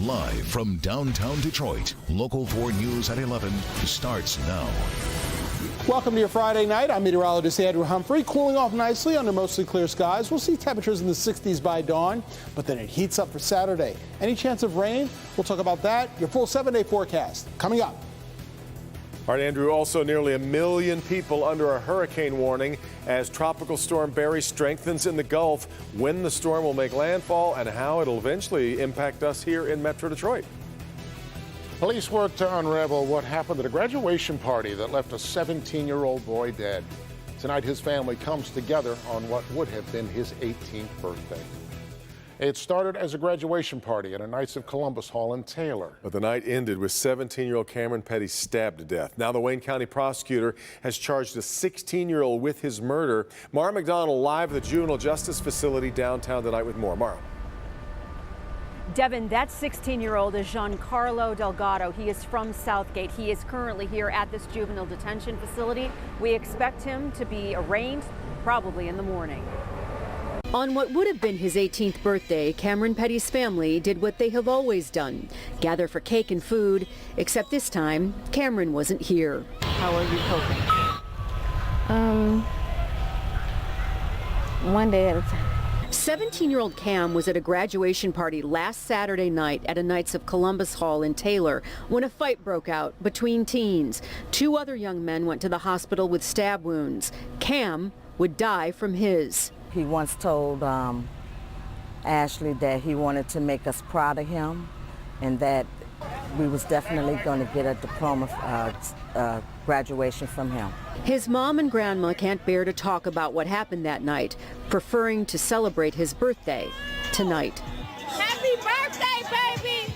Live from downtown Detroit, Local 4 News at 11 starts now. Welcome to your Friday night. I'm meteorologist Andrew Humphrey. Cooling off nicely under mostly clear skies. We'll see temperatures in the 60s by dawn, but then it heats up for Saturday. Any chance of rain? We'll talk about that. Your full 7-day forecast coming up. All right, Andrew, also nearly 1 million people under a hurricane warning as Tropical Storm Barry strengthens in the Gulf, when the storm will make landfall and how it'll eventually impact us here in Metro Detroit. Police work to unravel what happened at a graduation party that left a 17-year-old boy dead. Tonight, his family comes together on what would have been his 18th birthday. It started as a graduation party at a Knights of Columbus Hall in Taylor. But the night ended with 17-year-old Cameron Petty stabbed to death. Now the Wayne County prosecutor has charged a 16-year-old with his murder. Mara McDonald live at the Juvenile Justice Facility downtown tonight with more. Mara. Devin, that 16-year-old is Giancarlo Delgado. He is from Southgate. He is currently here at this juvenile detention facility. We expect him to be arraigned probably in the morning. On what would have been his 18th birthday, Cameron Petty's family did what they have always done, gather for cake and food, except this time, Cameron wasn't here. How are you coping? One day at a time. 17-year-old Cam was at a graduation party last Saturday night at a Knights of Columbus Hall in Taylor when a fight broke out between teens. 2 other young men went to the hospital with stab wounds. Cam would die from his. He once told Ashley that he wanted to make us proud of him and that we was definitely going to get a diploma graduation from him. His mom and grandma can't bear to talk about what happened that night, preferring to celebrate his birthday tonight. Happy birthday, baby!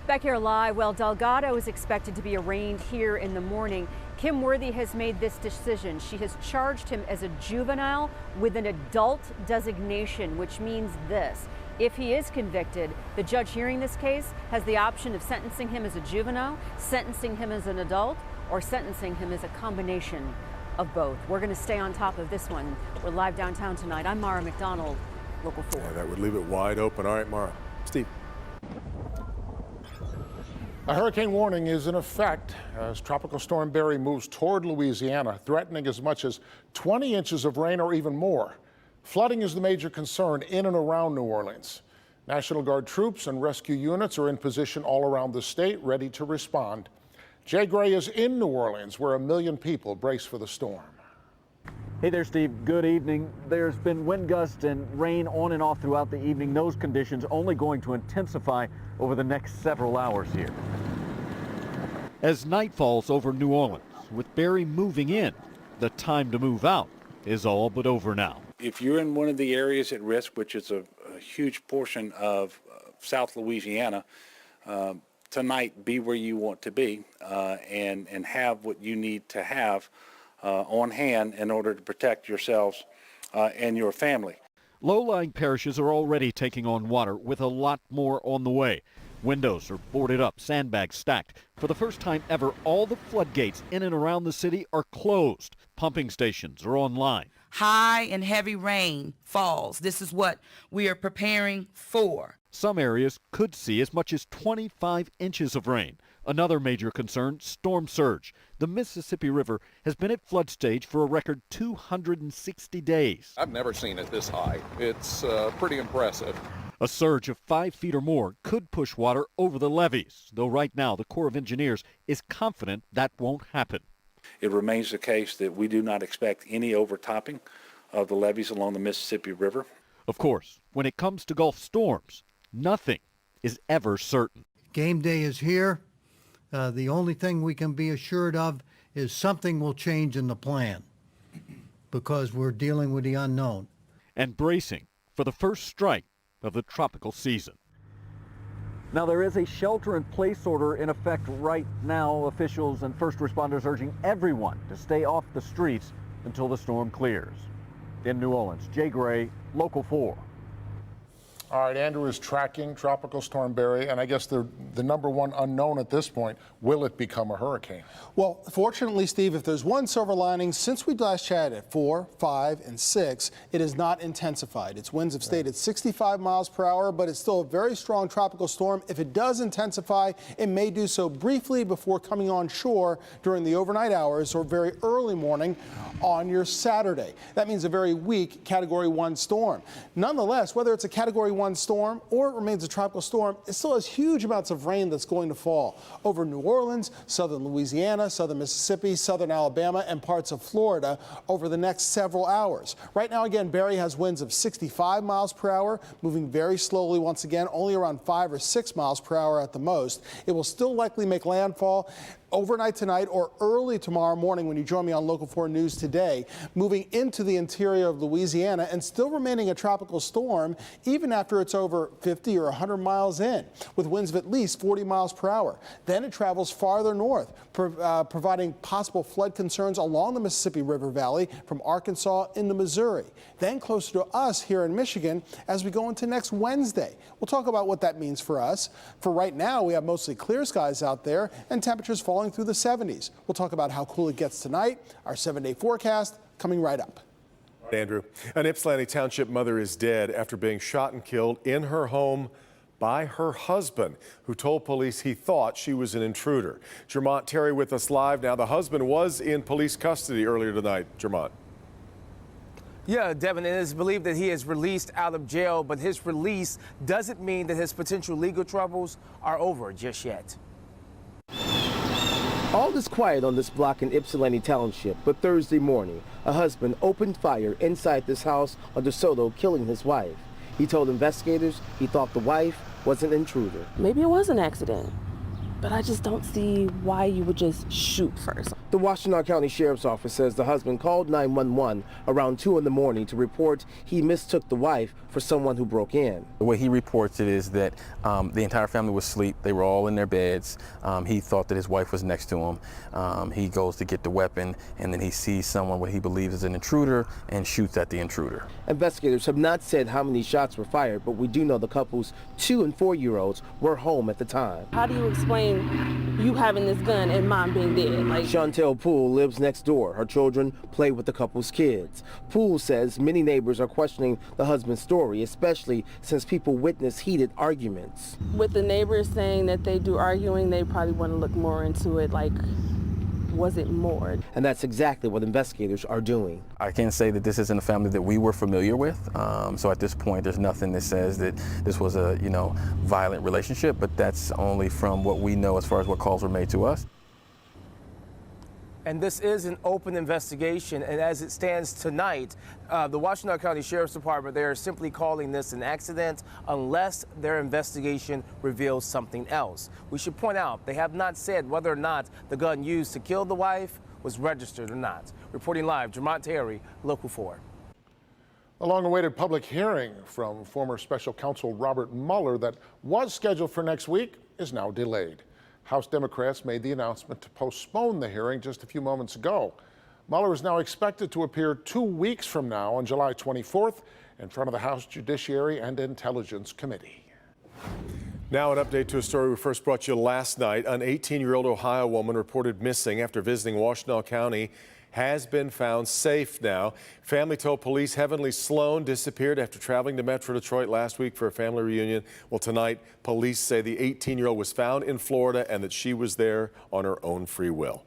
Back here live, well, Delgado is expected to be arraigned here in the morning. Kim Worthy has made this decision. She has charged him as a juvenile with an adult designation, which means this. If he is convicted, the judge hearing this case has the option of sentencing him as a juvenile, sentencing him as an adult, or sentencing him as a combination of both. We're going to stay on top of this one. We're live downtown tonight. I'm Mara McDonald, Local 4. Yeah, that would leave it wide open. All right, Mara. Steve. A hurricane warning is in effect as Tropical Storm Barry moves toward Louisiana, threatening as much as 20 inches of rain or even more. Flooding is the major concern in and around New Orleans. National Guard troops and rescue units are in position all around the state, ready to respond. Jay Gray is in New Orleans, where 1 million people brace for the storm. Hey there, Steve. Good evening. There's been wind gusts and rain on and off throughout the evening. Those conditions only going to intensify over the next several hours here. As night falls over New Orleans, with Barry moving in, the time to move out is all but over now. If you're in one of the areas at risk, which is a huge portion of South Louisiana, tonight be where you want to be and have what you need to have on hand in order to protect yourselves and your family. Low-lying parishes are already taking on water, with a lot more on the way. Windows are boarded up, sandbags stacked. For the first time ever, all the floodgates in and around the city are closed. Pumping stations are online. High and heavy rain falls. This is what we are preparing for. Some areas could see as much as 25 inches of rain. Another major concern, storm surge. The Mississippi River has been at flood stage for a record 260 days. I've never seen it this high. It's pretty impressive. A surge of 5 feet or more could push water over the levees, though right now the Corps of Engineers is confident that won't happen. It remains the case that we do not expect any overtopping of the levees along the Mississippi River. Of course, when it comes to Gulf storms, nothing is ever certain. Game day is here. The only thing we can be assured of is something will change in the plan because we're dealing with the unknown. And bracing for the first strike of the tropical season. Now, there is a shelter-in-place order in effect right now. Officials and first responders urging everyone to stay off the streets until the storm clears. In New Orleans, Jay Gray, Local 4. All right, Andrew is tracking Tropical Storm Barry, and I guess the number one unknown at this point, will it become a hurricane? Well, fortunately, Steve, if there's one silver lining, since we last chatted at 4, 5, and 6, it has not intensified. Its winds have stayed at 65 miles per hour, but it's still a very strong tropical storm. If it does intensify, it may do so briefly before coming on shore during the overnight hours or very early morning on your Saturday. That means a very weak Category 1 storm. Nonetheless, whether it's a Category 1 storm or it remains a tropical storm, it still has huge amounts of rain that's going to fall over New Orleans, southern Louisiana, southern Mississippi, southern Alabama, and parts of Florida over the next several hours. Right now, again, Barry has winds of 65 miles per hour, moving very slowly once again, only around 5 or 6 miles per hour at the most. It will still likely make landfall overnight tonight or early tomorrow morning when you join me on Local 4 News today, moving into the interior of Louisiana and still remaining a tropical storm even after it's over 50 or 100 miles in, with winds of at least 40 miles per hour. Then it travels farther north, providing possible flood concerns along the Mississippi River Valley from Arkansas into Missouri. Then closer to us here in Michigan as we go into next Wednesday. We'll talk about what that means for us. For right now, we have mostly clear skies out there and temperatures falling through the 70s. We'll talk about how cool it gets tonight, our 7-day forecast coming right up. Andrew, an Ypsilanti Township mother is dead after being shot and killed in her home by her husband, who told police he thought she was an intruder. Jermont Terry with us live now. The husband was in police custody earlier tonight. Jermont. Yeah, Devin, it is believed that he is released out of jail, but his release doesn't mean that his potential legal troubles are over just yet. All is quiet on this block in Ypsilanti Township, but Thursday morning, a husband opened fire inside this house on DeSoto, killing his wife. He told investigators he thought the wife was an intruder. Maybe it was an accident, but I just don't see why you would just shoot first. The Washtenaw County Sheriff's Office says the husband called 911 around 2 in the morning to report he mistook the wife for someone who broke in. The way he reports it is that the entire family was asleep. They were all in their beds. He thought that his wife was next to him. He goes to get the weapon, and then he sees someone what he believes is an intruder and shoots at the intruder. Investigators have not said how many shots were fired, but we do know the couple's 2- and 4-year-olds were home at the time. How do you explain you having this gun and mom being dead? Chantel Poole lives next door. Her children play with the couple's kids. Poole says many neighbors are questioning the husband's story, especially since people witness heated arguments. With the neighbors saying that they do arguing, they probably want to look more into it, like, was it more? And that's exactly what investigators are doing. I can say that this isn't a family that we were familiar with, so at this point there's nothing that says that this was a violent relationship, but that's only from what we know as far as what calls were made to us. And this is an open investigation, and as it stands tonight, the Washtenaw County Sheriff's Department, they are simply calling this an accident unless their investigation reveals something else. We should point out, they have not said whether or not the gun used to kill the wife was registered or not. Reporting live, Jermont Terry, Local 4. A long-awaited public hearing from former special counsel Robert Mueller that was scheduled for next week is now delayed. House Democrats made the announcement to postpone the hearing just a few moments ago. Mueller is now expected to appear 2 weeks from now on July 24th in front of the House Judiciary and Intelligence Committee. Now an update to a story we first brought you last night. An 18-year-old Ohio woman reported missing after visiting Washtenaw County has been found safe now. Family told police Heavenly Sloan disappeared after traveling to Metro Detroit last week for a family reunion. Well, tonight, police say the 18-year-old was found in Florida and that she was there on her own free will.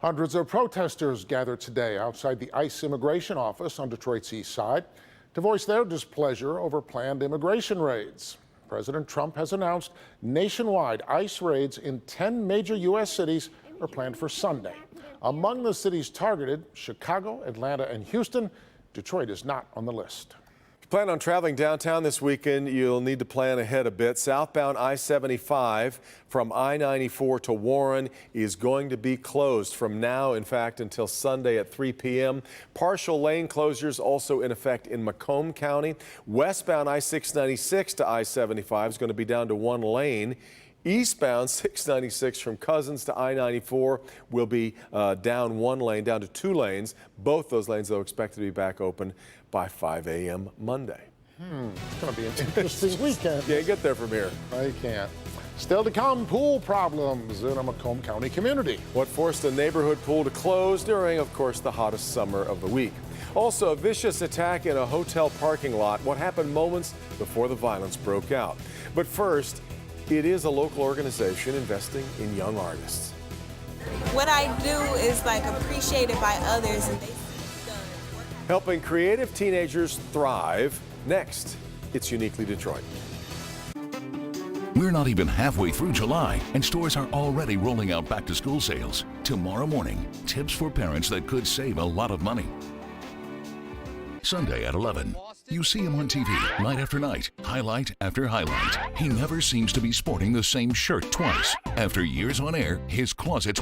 Hundreds of protesters gathered today outside the ICE immigration office on Detroit's east side to voice their displeasure over planned immigration raids. President Trump has announced nationwide ICE raids in 10 major U.S. cities are planned for Sunday. Among the cities targeted, Chicago, Atlanta, and Houston. Detroit is not on the list. If you plan on traveling downtown this weekend, you'll need to plan ahead a bit. Southbound I-75 from I-94 to Warren is going to be closed from now, in fact, until Sunday at 3 p.m. Partial lane closures also in effect in Macomb County. Westbound I-696 to I-75 is going to be down to 1 lane. Eastbound 696 from Cousins to I-94 will be down 1 lane, down to 2 lanes. Both those lanes, though, expected to be back open by 5 a.m. Monday. It's going to be an interesting weekend. Can't get there from here. I can't. Still to come, pool problems in a Macomb County community. What forced a neighborhood pool to close during, of course, the hottest summer of the week. Also, a vicious attack in a hotel parking lot. What happened moments before the violence broke out. But first, it is a local organization investing in young artists. What I do is appreciated by others, and they Helping creative teenagers thrive. Next, it's Uniquely Detroit. We're not even halfway through July, and stores are already rolling out back-to-school sales. Tomorrow morning, tips for parents that could save a lot of money. Sunday at 11. You see him on TV night after night, highlight after highlight. He never seems to be sporting the same shirt twice. After years on air, his closet's